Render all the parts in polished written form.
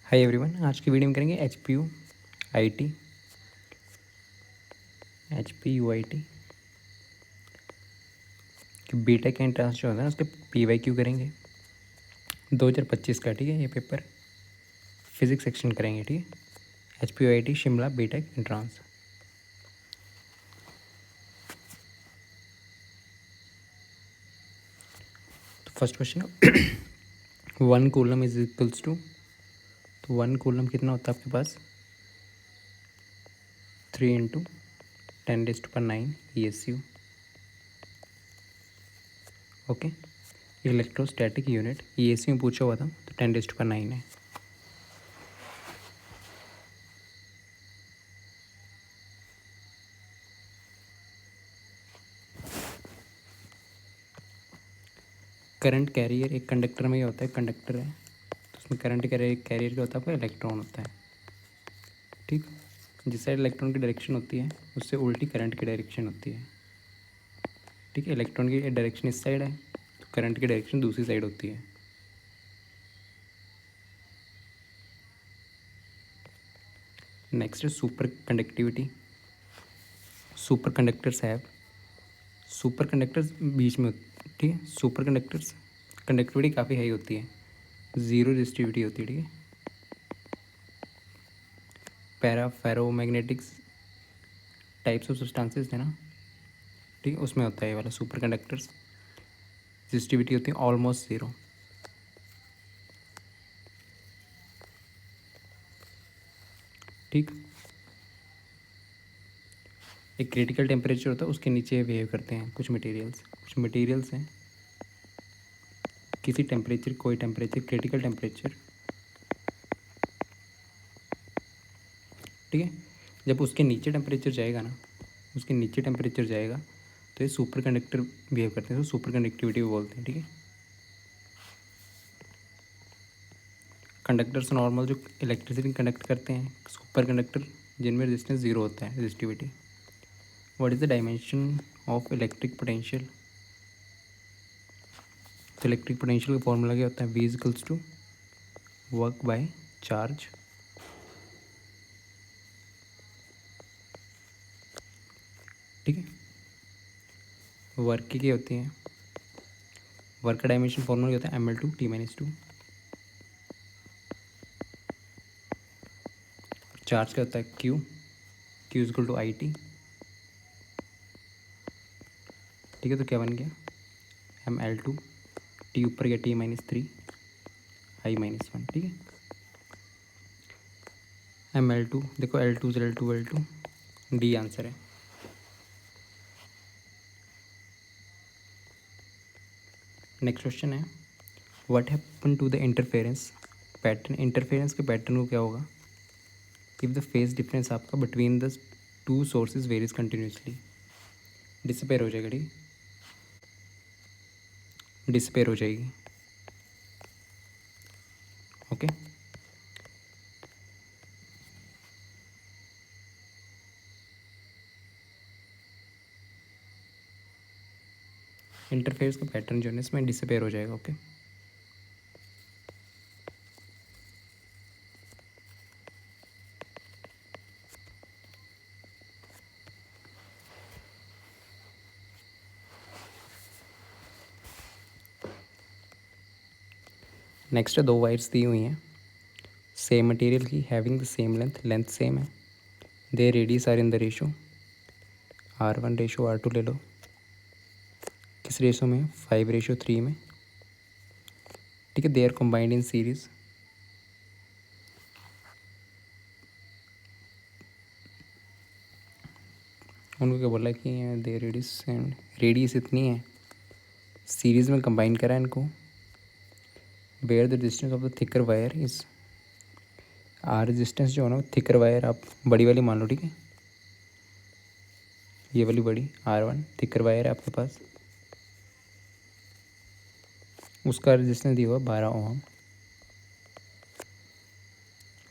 Hi everyone, आज की video में करेंगे H P U I T कि बीटेक का एंट्रेंस जो होता है ना उसके PYQ करेंगे 2025 का। ठीक है, ये पेपर फिजिक्स सेक्शन करेंगे। ठीक है, HPU IIT Shimla B Tech entrance. तो first question 1 coulomb is equals to, तो 1 कूलम कितना होता है आपके पास 3 × 10⁹ ESU। Okay, electrostatic unit ESU में पूछा हुआ था तो 10⁹ है। करंट कैरियर एक कंडक्टर में ही होता है, कंडक्टर है तो उसमें करंट कैरियर क्या होता है आपका इलेक्ट्रॉन होता है। ठीक, जिस साइड इलेक्ट्रॉन की डायरेक्शन होती है उससे उल्टी करंट की डायरेक्शन होती है। ठीक है, इलेक्ट्रॉन की डायरेक्शन इस साइड है तो करंट की डायरेक्शन दूसरी साइड होती है। नेक्स्ट है सुपर कंडक्टिविटी। सुपर कंडक्टर्स है, सुपर कंडक्टर्स बीच में, ठीक है, सुपर कंडक्टर्स कंडक्टिविटी काफ़ी हाई होती है, ज़ीरो रेजिस्टिविटी होती है। ठीक है, पैरा फेरोमैग्नेटिक्स टाइप्स ऑफ सब्सटेंसेस है ना, ठीक है, उसमें होता है ये वाला सुपर कंडक्टर्स। रेजिस्टिविटी होती है ऑलमोस्ट ज़ीरो। ठीक, एक क्रिटिकल टेम्परेचर होता है उसके नीचे बिहेव करते हैं कुछ मटेरियल्स हैं किसी टेम्परेचर, कोई टेम्परेचर क्रिटिकल टेम्परेचर, ठीक है, जब उसके नीचे टेम्परेचर जाएगा ना, उसके नीचे टेम्परेचर जाएगा तो ये सुपर कंडक्टर बिहेव करते हैं, तो सुपर कंडक्टिविटी बोलते हैं। ठीक है, कंडक्टर्स नॉर्मल जो इलेक्ट्रिसिटी कंडक्ट करते हैं, सुपर कंडक्टर जिनमें रेजिस्टेंस ज़ीरो होता है, resistivity. What is the dimension of electric potential, तो इलेक्ट्रिक पोटेंशियल का फॉर्मूला क्या होता है, V equals to work by charge. ठीक है, वर्क की क्या होती है, वर्क का डायमेंशन फॉर्मूला क्या होता है mL/T-2। चार्ज क्या होता है Q इक्वल टू IT। ठीक है, तो क्या बन गया mL/, T ऊपर गया T-3 I-1। ठीक है, mL2 देखो, L2 से L2 D आंसर है। नेक्स्ट क्वेश्चन है what happen to the interference pattern, interference के पैटर्न को क्या होगा इफ़ द फेज डिफरेंस आपका between the two sources varies continuously, disappear हो जाएगा। ठीक, डिसपेयर हो जाएगी। ओके, इंटरफेरेंस का पैटर्न जो है इसमें डिसपेयर हो जाएगा। ओके, नेक्स्ट है दो वायर्स दी हुई हैं सेम मटेरियल की, having the same length same है, they radius R in the ratio R1:R2 ले लो, किस रेशो में 5:3 में। ठीक है, they are combined in series, उनको क्या बोला कि दे रेडियस इतनी है, सीरीज़ में कंबाइन करा है इनको। Where the distance of the thicker wire is, R resistance जो है ना थिकर वायर आप बड़ी वाली मान लो। ठीक है, ये वाली बड़ी R1 थिकर वायर है आपके पास, उसका रेजिस्टेंस दिया हुआ 12 ओम।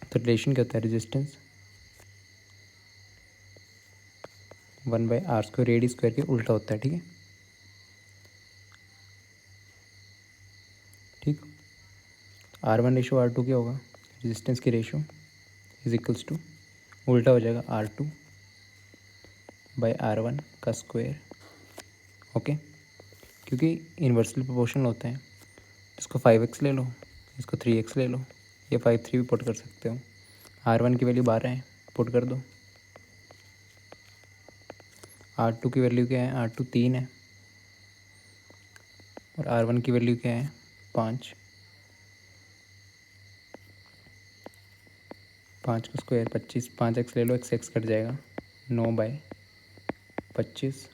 तो रिलेशन क्या होता है, रेजिस्टेंस 1/R², रेडियस स्क्वायर के उल्टा होता है। ठीक है, ठीक, R1:R2 क्या होगा, रेजिस्टेंस की रेशो इज इक्वल्स टू, उल्टा हो जाएगा R2/R1 का स्क्वायर। ओके, क्योंकि इन्वर्सली प्रोपोर्शनल होता है। इसको 5x ले लो, इसको 3x ले लो, ये 5 3 भी पुट कर सकते हो। R1 की वैल्यू 12 है, पुट कर दो। R2 की वैल्यू क्या है, R2 3 है, और R1 की वैल्यू क्या है 5। 5 का स्क्वायर 25, 5x ले लो, x कट जाएगा, 9/25,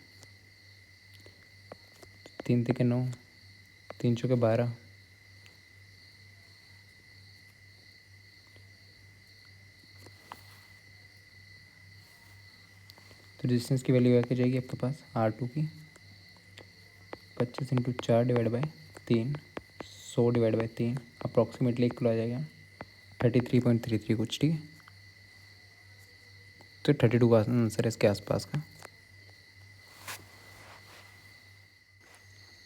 3 3 के 9, 3 चौके 12, तो रेजिस्टेंस की वैल्यू क्या जाएगी आपके पास, R2 की 25 × 4/3, 100/3, अप्रॉक्सीमेटली 1 किलो आ जाएगा, 33.33 कुछ, ठीक है। तो 32 का आंसर है इसके आसपास का,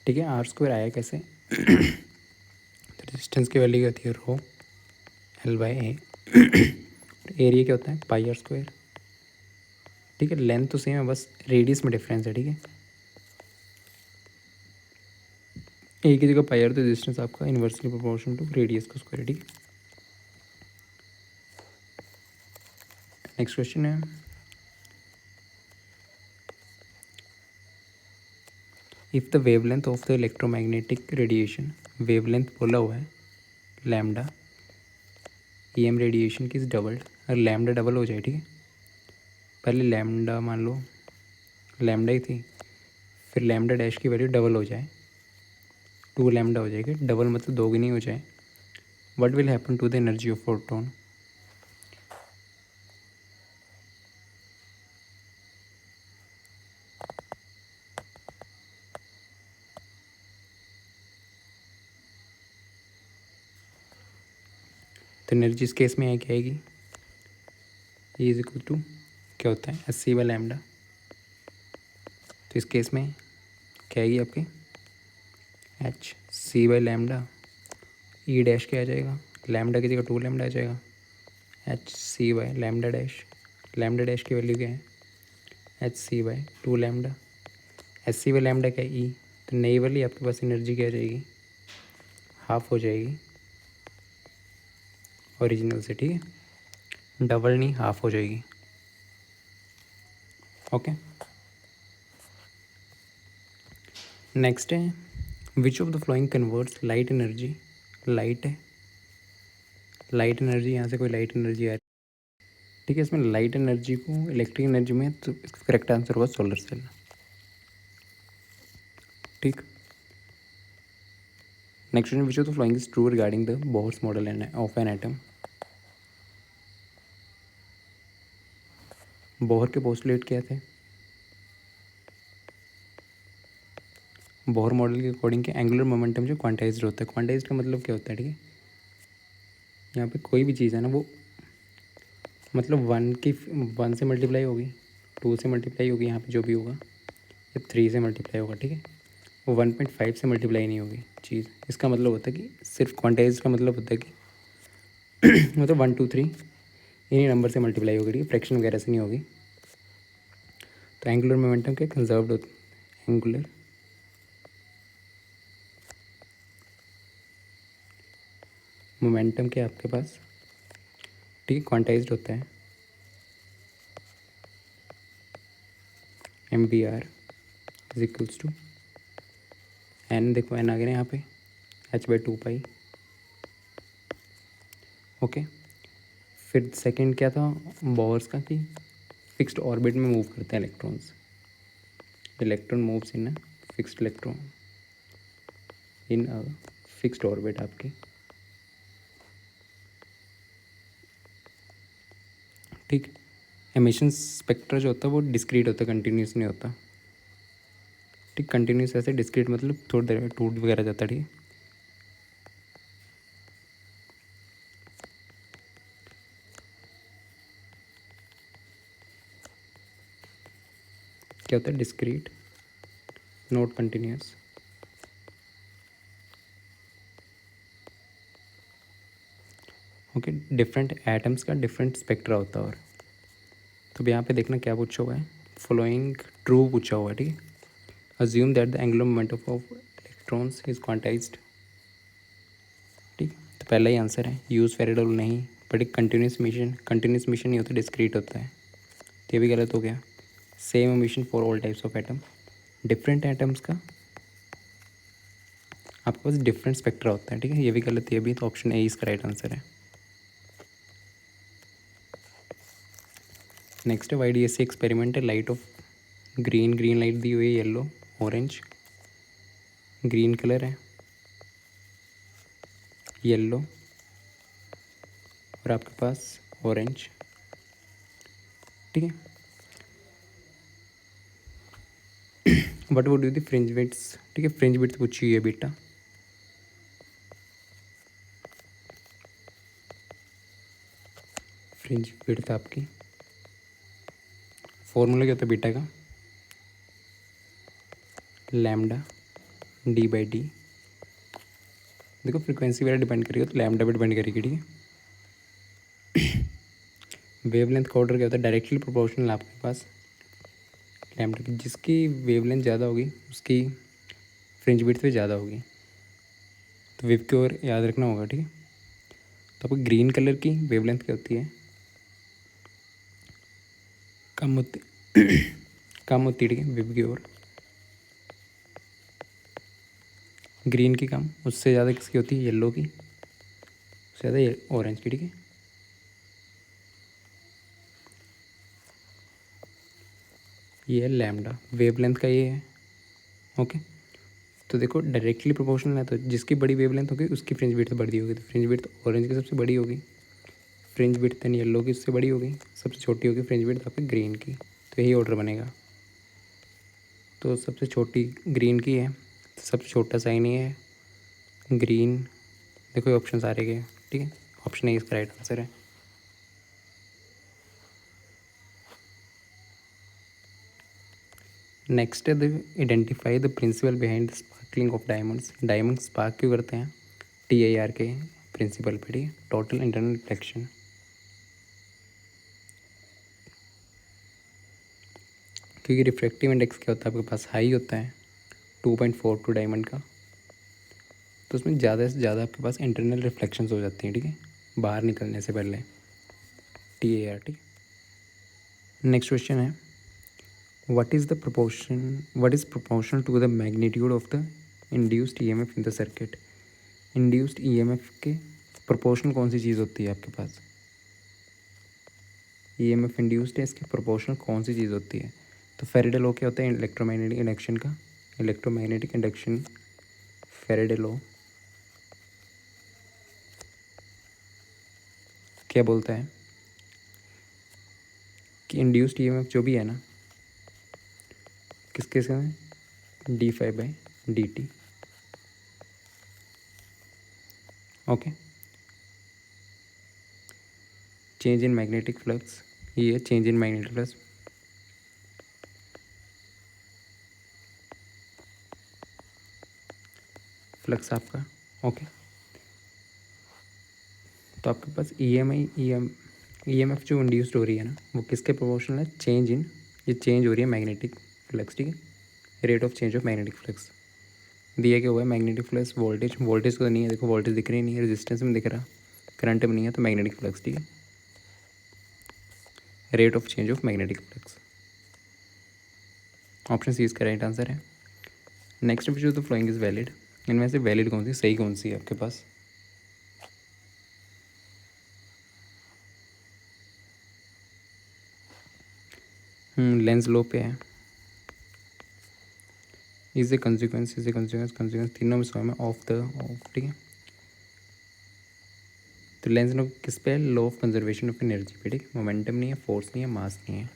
ठीक है। R² आया कैसे तो रेजिस्टेंस की वैल्यू क्या होती है, रो L/A, एरिया क्या होता है πr², ठीक है। लेंथ तो सेम है, बस रेडियस में डिफरेंस है, ठीक है। एक ही जगह πr, तो रेजिस्टेंस आपका इन्वर्सली प्रोपोर्शनल टू रेडियस का स्क्वायर, ठीक है। नेक्स्ट क्वेश्चन है, if the wavelength of the electromagnetic radiation, wavelength बोला हुआ है लैम्डा, EM रेडिएशन की इज डबल्ड, अगर लैम्डा डबल हो जाए, ठीक है। पहले लैम्डा मान लो लैम्डा ही थी, फिर लैम्डा डैश की वैल्यू डबल हो जाए, 2 लैम्डा हो जाएगी, डबल मतलब दोगुनी हो जाए, what will happen to the energy of photon. तो एनर्जी इस केस में क्या आएगी, E इज इक्वल टू क्या होता है 80/λ, तो इस केस में क्या आएगी आपकी hc/λ, E डैश क्या आ जाएगा, लैम्डा की जगह 2 लैम्डा आ जाएगा, hc/λ डैश, लैम्डा डैश की वैल्यू क्या है hc/2 लैम्डा, hc/λ क्या है E, तो नई वाली आपके पास एनर्जी क्या आ जाएगी, हाफ हो जाएगी ओरिजिनल से, ठीक है। डबल नहीं, हाफ हो जाएगी, ओके। नेक्स्ट है, which of the flowing converts light energy, light है, लाइट एनर्जी, यहाँ से कोई लाइट एनर्जी आ रही है, ठीक है। इसमें लाइट एनर्जी को इलेक्ट्रिक एनर्जी में, तो इसका करेक्ट आंसर होगा सोलर सेल, ठीक। Next question, which of the following is true regarding the Bohr's model of an atom. Bohr के पोस्टुलेट क्या थे, बोहर मॉडल के अकॉर्डिंग के एंगुलर मोमेंटम जो क्वांटाइज्ड होता है, क्वांटाइज्ड का मतलब क्या होता है, ठीक है। यहाँ पे कोई भी चीज़ है ना, वो मतलब 1 से मल्टीप्लाई होगी, 2 से मल्टीप्लाई होगी, यहाँ पे जो भी होगा ये 3 से मल्टीप्लाई होगा, ठीक है। वो 1.5 से मल्टीप्लाई नहीं होगी चीज़। इसका मतलब होता है कि सिर्फ क्वांटाइज का मतलब होता है कि मतलब 1 2 3 इन्हीं नंबर से मल्टीप्लाई होगी, ठीक है, फ्रैक्शन वगैरह से नहीं होगी। तो एंगुलर मोमेंटम के कंजर्व्ड होते, एंगुलर मोमेंटम के आपके पास, ठीक है, क्वांटाइज्ड होता है MVR is equals to n, देखो एन आ गया यहाँ पे h/2π, ओके। फिर सेकंड क्या था बोर्स का, कि फिक्स्ड ऑर्बिट में मूव करते हैं electrons, electron moves in fixed electron in a fixed orbit आपकी, ठीक। एमिशन स्पेक्ट्रा जो होता है वो डिस्क्रीट होता है, कंटिन्यूस नहीं होता, ठीक। कंटिन्यूस ऐसे, डिस्क्रीट मतलब थोड़ी देर में टूट वगैरह जाता है, ठीक है। क्या होता है discrete, not continuous, okay, different atoms का डिफरेंट स्पेक्ट्रा होता है। और तो अब यहाँ पे देखना क्या पूछा हुआ है, फॉलोइंग ट्रू पूछा हुआ है, ठीक है। Assume that the angular momentum of electrons is quantized, ठीक। तो पहला ही आंसर है, यूज़ फेरेडे रूल नहीं, बट एक कंटिन्यूस मिशन नहीं होता, डिस्क्रीट होता है, तो ये भी गलत हो गया। Same mission for all types of atom, different atoms का आपके पास डिफरेंट स्पेक्ट्रा होता है, ठीक है, ये भी गलत है, ये भी। तो ऑप्शन ए इसका राइट आंसर है। नेक्स्ट है YDSC एक्सपेरिमेंट है, लाइट ऑफ ग्रीन लाइट दी हुई है, येलो ऑरेंज, ग्रीन कलर है, येलो और आपके पास ऑरेंज, ठीक है। What would you the fringe widths, ठीक है, फ्रिंज विड्स पूछी हुई है बेटा। फ्रिंज विड्थ आपकी फॉर्मूला क्या होता है बीटा का, लैम्डा d/d। देखो फ्रीक्वेंसी वगैरह डिपेंड करेगी तो लैम्डा पे डिपेंड करेगी, ठीक है। वेवलेंथ का ऑर्डर क्या होता है, डायरेक्टली प्रोपोर्शनल आपके पास लैम्डा की, जिसकी वेवलेंथ ज़्यादा होगी उसकी फ्रिंज विड्थ भी ज़्यादा होगी, तो वेव की ओर याद रखना होगा, ठीक है। तो आपको ग्रीन कलर की वेवलेंथ क्या होती है, कम होती कम होती है, ठीक है, वेव की ओर ग्रीन की कम, उससे ज़्यादा किसकी होती है, येलो की, उससे ज़्यादा ऑरेंज की, ठीक है। ये है लैम्डा, वेवलेंथ का ये है, ओके। तो देखो डायरेक्टली प्रोपोर्शनल है, तो जिसकी बड़ी वेवलेंथ होगी उसकी फ्रिंज विड्थ बड़ी होगी, तो फ्रिंज विड्थ ऑरेंज की सबसे बड़ी होगी, फ्रिंज विड्थ एंड येलो की उससे बड़ी होगी, सबसे छोटी होगी फ्रिंज विड्थ आपकी ग्रीन की, तो यही ऑर्डर बनेगा। तो सबसे छोटी ग्रीन की है, तो सबसे छोटा साइन ही है ग्रीन। देखो ये ऑप्शन सारे के, ठीक है, ऑप्शन ए इसका राइट आंसर है। नेक्स्ट है the identify the principle behind the sparkling of diamonds, diamond spark क्यों करते हैं, TIR के प्रिंसिपल पे, ठीक है, टोटल इंटरनल रिफ्लेक्शन। क्योंकि रिफ्रैक्टिव इंडेक्स क्या होता है आपके पास, हाई होता है 2.42 डायमंड का, तो उसमें ज़्यादा से ज़्यादा आपके पास इंटरनल रिफ्लेक्शंस हो जाती हैं, ठीक है, बाहर निकलने से पहले, TIR, ठीक। नेक्स्ट क्वेश्चन है, what is proportional to the magnitude of the induced EMF in the circuit. Induced EMF के प्रोपोर्शनल कौन सी चीज़ होती है आपके पास, EMF इंड्यूस्ड है, इसके प्रोपोर्शनल कौन सी चीज़ होती है। तो फेरेडे लॉ क्या होता है इलेक्ट्रोमैग्नेटिक इंडक्शन का, इलेक्ट्रोमैग्नेटिक इंडक्शन फेरेडे लॉ क्या बोलता है कि इंड्यूस्ड EMF जो भी है ना, किसके साथ d∅dt, okay. Change in magnetic flux, ये है change in magnetic flux, flux आपका, ओके। तो आपके पास EMF जो इंड्यूस्ड हो रही है ना, वो किसके प्रोपोर्शनल है, चेंज इन, ये चेंज हो रही है मैग्नेटिक फ्लक्स, ठीक है, rate of change of magnetic flux. दिया क्या हुआ है मैग्नेटिक फ्लक्स वोल्टेज तो नहीं है, देखो वोल्टेज दिख रही नहीं है, रेजिस्टेंस में दिख रहा, करंट में नहीं है, तो मैग्नेटिक फ्लक्स, ठीक है, rate of change of magnetic flux, option C इसका राइट आंसर है। Next which the following is valid, इनमें से वैलिड कौन सी, सही कौन सी है आपके पास, लेंस लो पे है, इज ए कंसिक्वेंस तीनों में सौ में ऑफ, ठीक है। तो लेंस लो किस पे है, law of conservation of energy पे, ठीक, मोमेंटम नहीं है, फोर्स नहीं है, मास नहीं है।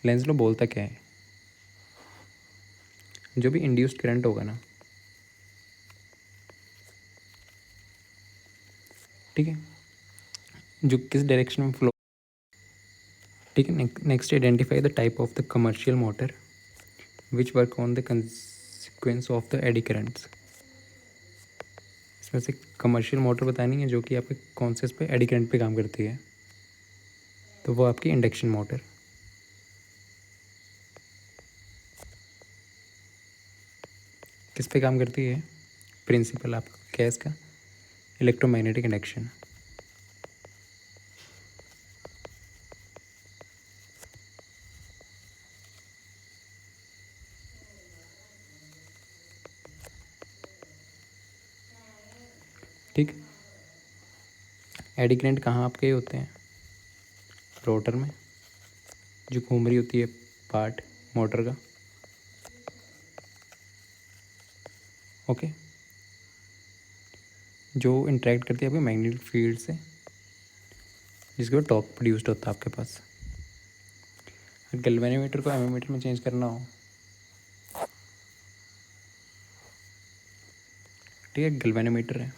लेंस लो बोलता क्या है, जो भी इंड्यूस्ड करंट होगा ना, ठीक है, जो किस डायरेक्शन में फ्लो, ठीक है। Next identify the type of the commercial motor which work on the consequence of the eddy currents, वैसे कमर्शियल मोटर बतानी है जो कि आपके कौन से इस पे एडी करंट पे काम करती है, तो वो आपकी इंडक्शन मोटर। किस पे काम करती है? प्रिंसिपल आपका क्या है इसका? Electromagnetic induction. ठीक। एडी करंट कहाँ आपके होते हैं? रोटर में, जो घूम रही होती है पार्ट मोटर का। ओके, जो इंटरेक्ट करती है आपके मैग्नेटिक फील्ड से, जिसके बाद टॉर्क प्रोड्यूस्ड होता है आपके पास। गैल्वेनोमीटर को एमीमीटर में चेंज करना हो, ठीक है, गैल्वेनोमीटर है,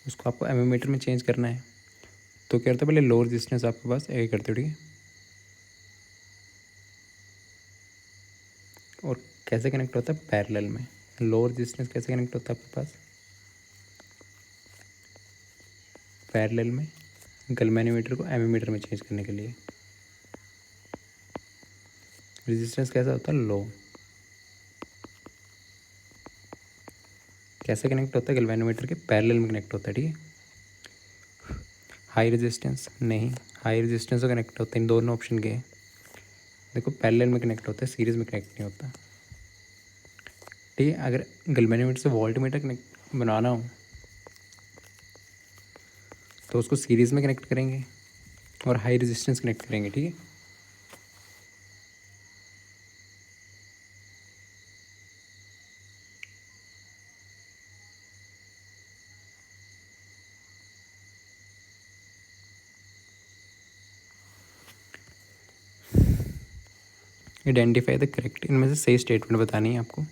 उसको आपको एमीमीटर में चेंज करना है, तो क्या करते हो, पहले लोअर रेजिस्टेंस आपके पास ए करते हो, ठीक है। और कैसे कनेक्ट होता है? पैरेलल में। लोअर रेजिस्टेंस कैसे कनेक्ट होता है आपके पास? पैरेलल में, गैल्वेनोमीटर को एमीमीटर में चेंज करने के लिए। रेजिस्टेंस कैसा होता है? लो। कैसे कनेक्ट होता है? गैल्वेनोमीटर के पैरेलल में कनेक्ट होता है, ठीक है। हाई रेजिस्टेंस नहीं, हाई रेजिस्टेंस से कनेक्ट होते हैं, इन दोनों ऑप्शन के। देखो पैरेलल में कनेक्ट होता है, सीरीज में कनेक्ट नहीं होता, ठीक है। अगर गैल्वेनोमीटर से वोल्टमीटर कनेक्ट बनाना हो तो उसको सीरीज़ में कनेक्ट करेंगे और हाई रेजिस्टेंस कनेक्ट करेंगे, ठीक है। आइडेंटिफाई द करेक्ट, इनमें से सही स्टेटमेंट बतानी है आपको।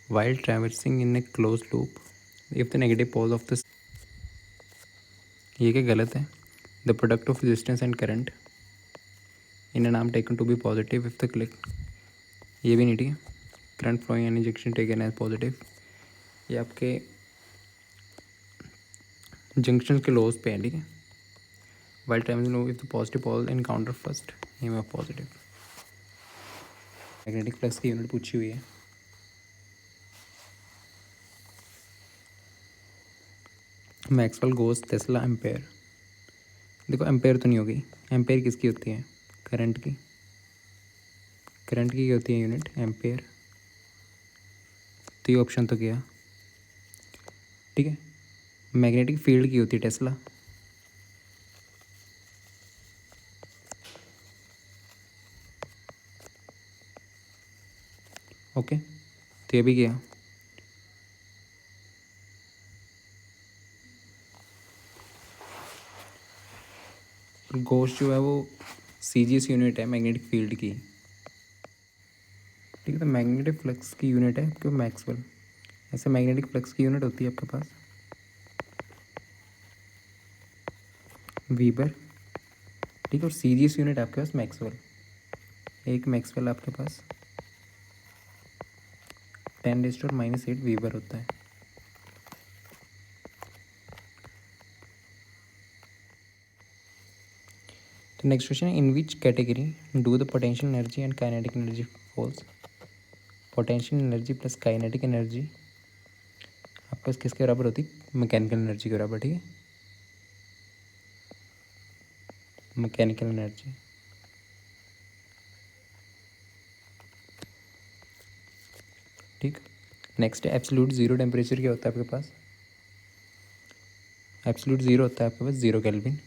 While traversing in a close loop if the negative pole of the, ये क्या गलत है? The product of resistance and current in an arm taken to be positive if the click, ये भी नहीं, ठीक है। Current flowing and injection taken as positive, ये आपके जंक्शन के लॉस पे है, ठीक है। While traversing no if the positive pole encounter first, ये में पॉजिटिव। मैग्नेटिक फ्लक्स की यूनिट पूछी हुई है। मैक्सवेल गोस टेस्ला एम्पेयर, देखो एम्पेयर तो नहीं होगी, एम्पेयर किसकी होती है? करंट की। करंट की होती है यूनिट एम्पेयर, तो ये ऑप्शन तो गया, ठीक है। मैग्नेटिक फील्ड की होती है टेस्ला, ओके, तो ये भी गया। गोस जो है वो सीजीएस यूनिट है मैग्नेटिक फील्ड की, ठीक है। तो मैग्नेटिक फ्लक्स की यूनिट है क्यों? मैक्सवेल। ऐसे मैग्नेटिक फ्लक्स की यूनिट होती है आपके पास वीबर, ठीक है। और सीजीएस यूनिट आपके पास मैक्सवेल, एक मैक्सवेल आपके पास 10⁻⁻8 वीबर होता है। तो नेक्स्ट क्वेश्चन है, in which category do the potential energy and kinetic energy falls? Potential energy plus kinetic energy आपके पास किसके बराबर होती है? मैकेनिकल एनर्जी के बराबर, ठीक है। मैकेनिकल एनर्जी, ठीक। नेक्स्ट है एब्सोल्यूट ज़ीरो टेम्परेचर क्या होता है आपके पास? एब्सोल्यूट ज़ीरो होता है आपके पास 0 केल्विन,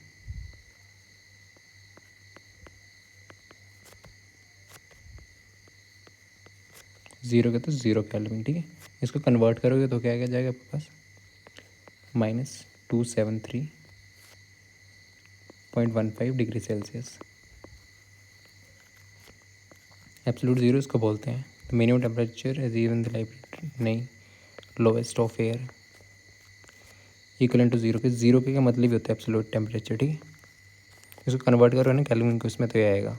ज़ीरो का तो 0 केल्विन, ठीक है। इसको कन्वर्ट करोगे तो क्या जाएगा आपके पास? -273.15 डिग्री सेल्सियस। एब्सोल्यूट ज़ीरो इसको बोलते हैं। तो minimum temperature is even the life नहीं, lowest of air equal to zero K, zero K का मतलब ही होता है एब्सोल्यूट टेम्परेचर, ठीक है। इसको कन्वर्ट करो ना केल्विन को, इसमें तो ये आएगा।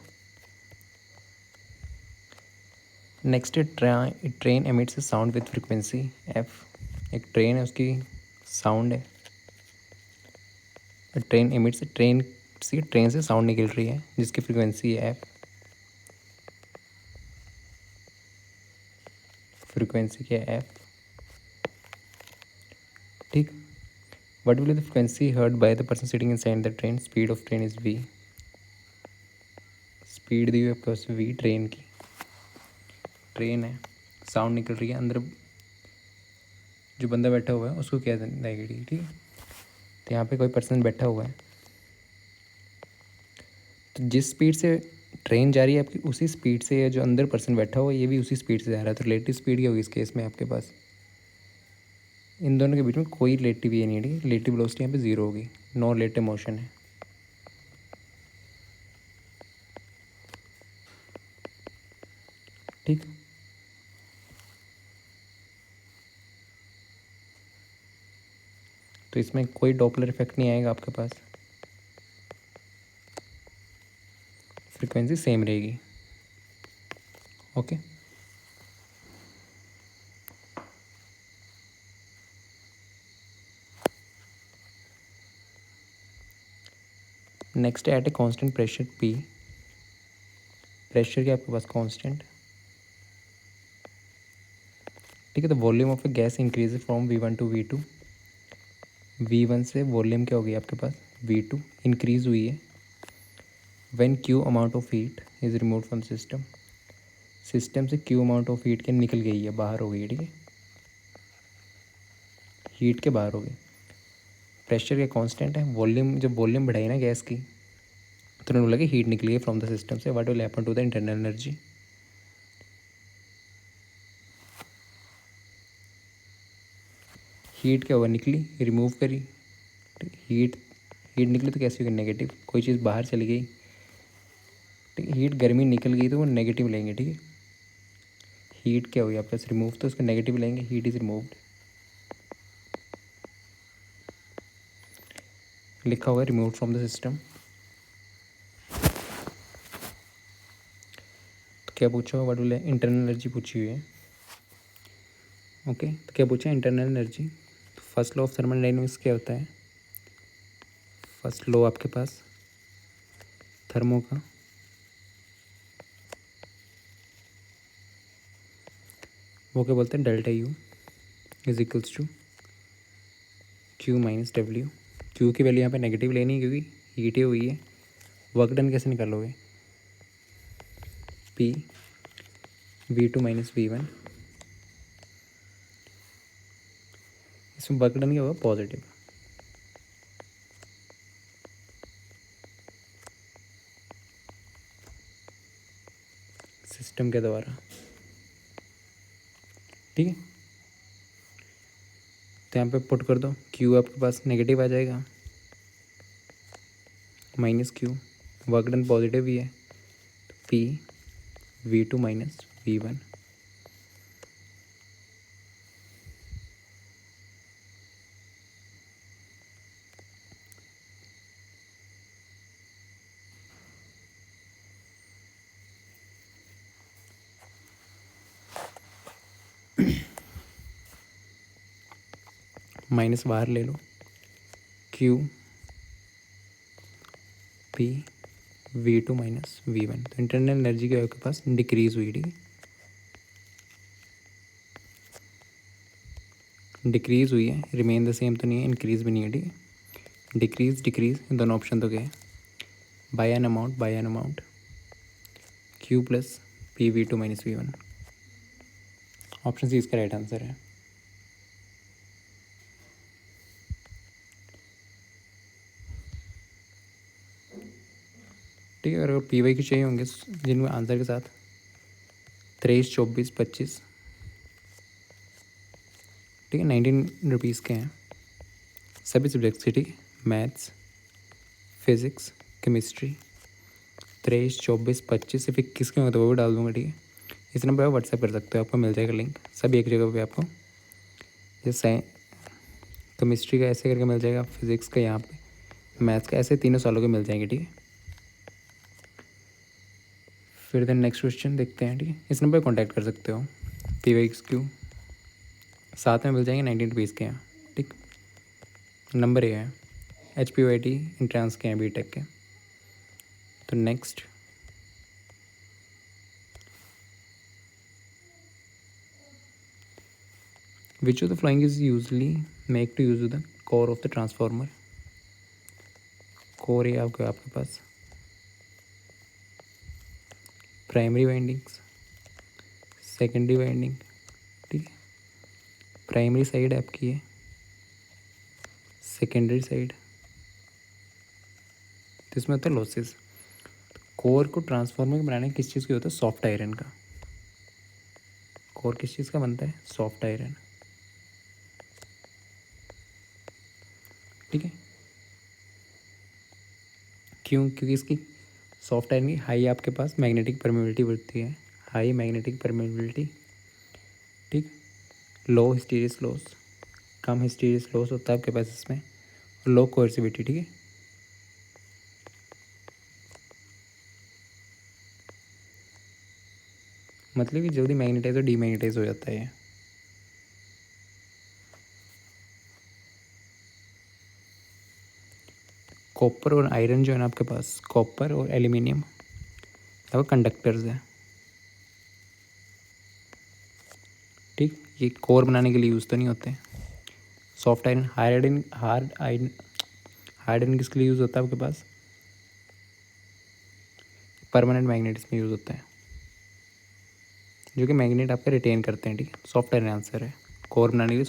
Next train emits a sound with frequency F, एक ट्रेन है, उसकी साउंड है, ट्रेन एमिट्स, ट्रेन से साउंड निकल रही है जिसकी फ्रीक्वेंसी है एफ। फ्रीक्वेंसी क्या है एफ, ठीक। What will the frequency heard by the person sitting inside the train, speed of train is V. Speed दी हुई आपके पास वी, ट्रेन की, ट्रेन है, साउंड निकल रही है, अंदर जो बंदा बैठा हुआ है उसको क्या लगेगी, ठीक है। तो यहाँ पे कोई पर्सन बैठा हुआ है, तो जिस स्पीड से ट्रेन जा रही है आपकी, उसी स्पीड से जो अंदर पर्सन बैठा हुआ है ये भी उसी स्पीड से जा रहा है। तो रिलेटिव स्पीड क्या होगी इस केस में आपके पास, इन दोनों के बीच में कोई रिलेटिव ये नहीं है, रिलेटिव वेलोसिटी यहाँ पे जीरो होगी, नो रिलेटिव मोशन है, ठीक। तो इसमें कोई डॉपलर इफेक्ट नहीं आएगा आपके पास, फ्रीक्वेंसी सेम रहेगी, okay. Next at a constant pressure P, pressure क्या आपके पास कांस्टेंट, ठीक है। तो volume of a gas increase from V1 to V2, V1 से वॉल्यूम क्या हो गई आपके पास V2 इंक्रीज हुई है। When Q amount of heat is remove from system, system से Q अमाउंट ऑफ हीट के निकल गई है, बाहर हो गई है, ठीक है, हीट के बाहर हो गई। प्रेशर क्या कांस्टेंट है, वॉल्यूम, जब वॉल्यूम बढ़ाई ना गैस की तो उन्होंने बोला कि हीट निकली है फ्रॉम द सिस्टम से, what will happen to the internal energy. Heat क्या हुआ, निकली, रिमूव करी, हीट, हीट निकली तो कैसी होगी नेगेटिव, कोई चीज़ बाहर चली गई, ठीक है, हीट गर्मी निकल गई तो वो नेगेटिव लेंगे, ठीक है। हीट क्या हुई आपके पास रिमूव, तो उसको नेगेटिव लेंगे, हीट इज रिमूव्ड, लिखा हुआ है रिमूव फ्रॉम द सिस्टम। तो क्या पूछा हुआ, व्हाट विल इंटरनल एनर्जी पूछी हुई है, ओके। तो क्या पूछा इंटरनल एनर्जी, तो फर्स्ट लॉ ऑफ थर्मोडायनेमिक्स क्या होता है, फर्स्ट लॉ आपके पास थर्मो का, वो क्या बोलते हैं, delta U is equals to Q minus W. Q की वैल्यू यहाँ पे नेगेटिव लेनी है क्योंकि हीट ही हुई है। वर्क डन कैसे निकालोगे, पी V2 माइनस V1, इसमें वर्क डन क्या होगा पॉजिटिव, सिस्टम के द्वारा, ठीक है। तो यहाँ पे पुट कर दो, क्यू आपके पास नेगेटिव आ जाएगा, minus Q, work done positive ही है, तो P V2 minus V1, minus बाहर ले लो, Q P V2 minus V1, तो इंटरनल एनर्जी क्या है आपके पास डिक्रीज हुई, ठीक है, डिक्रीज हुई है, रिमेन द सेम तो नहीं है, इंक्रीज भी नहीं है, ठीक है। डिक्रीज डिक्रीज दोनों ऑप्शन तो क्या है, by an amount Q plus PV2 minus V1, option C इसका राइट आंसर है। ठीक है, और अगर PY की चाहिए होंगे जिनमें आंसर के साथ 23, 24, 25, ठीक है, 19 रुपीज़ के हैं सभी सब्जेक्ट्स के, ठीक है, मैथ्स, फिज़िक्स, केमिस्ट्री, 23, 24, 25, सिर्फ 21 के होंगे तो वो भी डाल दूँगा, ठीक है। इस नंबर पर व्हाट्सएप कर सकते हो, आपको मिल जाएगा लिंक, सभी एक जगह पे आपको, जैसे केमिस्ट्री का ऐसे करके मिल जाएगा, फिज़िक्स का यहाँ पे, मैथ्स का ऐसे तीनों सालों के मिल जाएंगे, ठीक है। फिर देन नेक्स्ट क्वेश्चन देखते हैं, ठीक है, इस नंबर पर कॉन्टैक्ट कर सकते हो, PYQ साथ में मिल जाएंगे 19 रुपीज़ के यहाँ, ठीक। नंबर ये है, HPYT इंट्रांस के हैं BTech के। तो next, which of the following is usually make to use the core of the transformer. Core है आपके पास प्राइमरी वाइंडिंग्स, सेकेंडरी वाइंडिंग, ठीक है। प्राइमरी साइड आपकी है, सेकेंडरी साइड, तो इसमें होता है लॉसेस। कोर को ट्रांसफार्मर बनाने किस चीज़ की होता है, सॉफ्ट आयरन का। कोर किस चीज़ का बनता है, सॉफ्ट आयरन, ठीक है। क्यों, क्योंकि इसकी सॉफ्ट आयरन की हाई आपके पास मैग्नेटिक परमेबिलिटी बढ़ती है, हाई मैग्नेटिक परमेबिलिटी, ठीक। लो हिस्टीरियस लॉस, कम हिस्टीरियस लॉस होता है आपके पास इसमें, और लो कोर्सिविटी, ठीक है। मतलब कि जल्दी मैग्नेटाइज और डीमैग्नेटाइज हो जाता है ये। कॉपर और आयरन जो है ना आपके पास, कॉपर और एल्यूमिनियम वो कंडक्टर्स हैं, ठीक। ये कोर बनाने के लिए यूज़ तो नहीं होते। सॉफ्ट आयरन, हार्ड आयरन किसके लिए यूज़ होता है आपके पास, परमानेंट मैग्नेट्स में यूज़ होता है, जो कि मैग्नेट आपका रिटेन करते हैं, ठीक है। सॉफ्ट आयरन आंसर है, कोर बनाने के लिए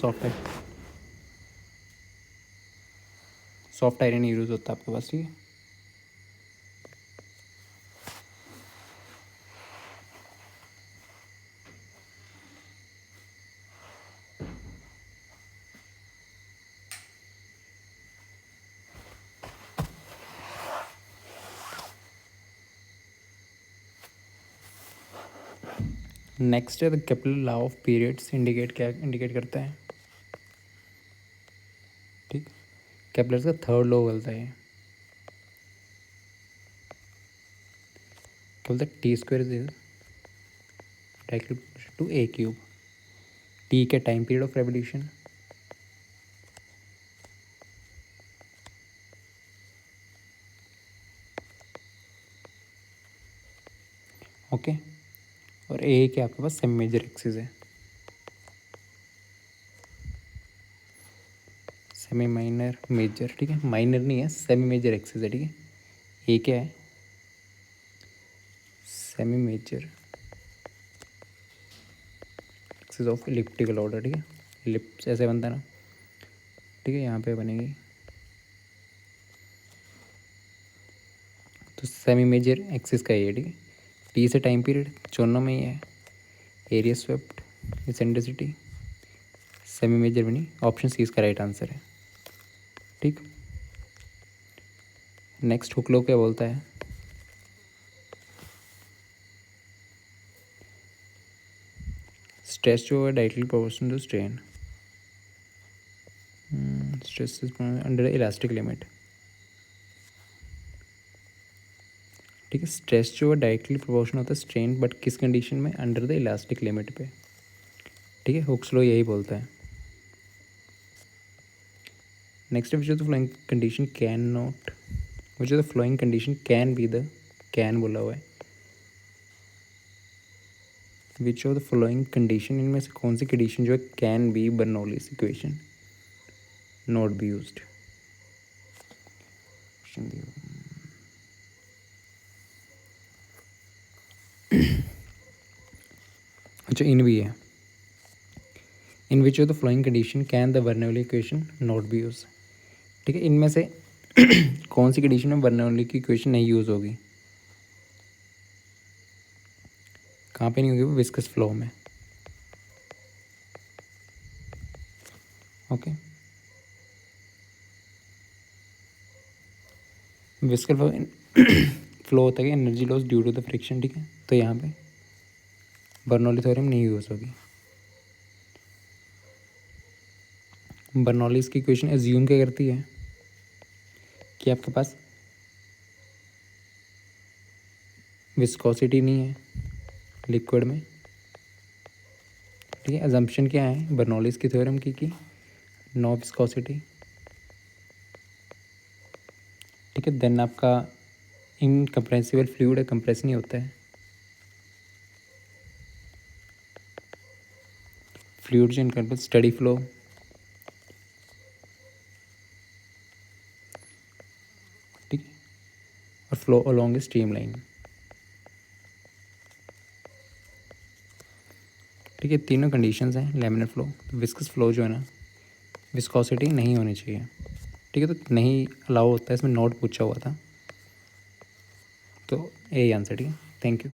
सॉफ्ट आयरन यूज़ होता है आपके पास, ठीक है। नेक्स्ट है the Kepler law of periods, क्या इंडिकेट करता है, ठीक। केपलर का थर्ड लॉ बोलता है, क्या बोलता है, T square is directly to A cube. T के time period of revolution, okay. और A के आपके पास सेमी मेजर एक्सिस है, सेमी माइनर मेजर, ठीक है। माइनर नहीं है, सेमी मेजर एक्सिस है, ठीक है। ए क्या है, semi major axis of elliptical order, ठीक है। इलिप्स ऐसे बनता है ना, ठीक है, यहाँ पे बनेगी। तो सेमी मेजर एक्सिस का ये, ठीक है। टी से टाइम पीरियड चोनों में ही है, area swept, eccentricity, semi major बनी, ऑप्शन सी इसका राइट आंसर है, ठीक। नेक्स्ट हुक लॉ क्या बोलता है, स्ट्रेस जो है directly proportional to strain, stress is under elastic limit, ठीक है। स्ट्रेस जो है डायरेक्टली प्रोपोर्शनल होता है स्ट्रेन, बट किस कंडीशन में, अंडर द इलास्टिक लिमिट पे, ठीक है। हुक्स लॉ यही बोलता है। Next which of the following condition can not, which of the following condition can be the, can बोला हुआ है, which of the following condition, इनमें से कौन सी कंडीशन जो है can be Bernoulli's equation not be used. अच्छा, इन भी है, in which of the following condition can the Bernoulli equation not be use, ठीक है। इनमें से कौन सी कंडीशन में बर्नौली की इक्वेशन नहीं यूज़ होगी, कहाँ पे नहीं होगी, वो विस्कस फ्लो में, ओके। विस्कस फ्लो फ्लो होता है energy loss due to the friction, ठीक है। तो यहाँ पे बर्नौली थ्योरम नहीं यूज़ होगी। बर्नौलीज की इक्वेशन एज्यूम क्या करती है कि आपके पास विस्कोसिटी नहीं है लिक्विड में, ठीक है। अजम्पशन क्या है बर्नौलीज की थ्योरम की नो विस्कोसिटी। ठीक है। देन आपका इनकम्प्रेसिबल फ्लूइड है, कंप्रेस नहीं होता है। फ्लूइड जो इनकम्प्रेस स्टडी फ्लो। ठीक है। और फ्लो अलोंग स्ट्रीम लाइन। ठीक है। तीनों कंडीशंस हैं लैमिनर फ्लो। विस्कस फ्लो जो है ना, विस्कोसिटी नहीं होनी चाहिए। ठीक है। तो नहीं अलाउ होता है, इसमें नोट पूछा हुआ था, तो यही आंसर। ठीक है। Thank you.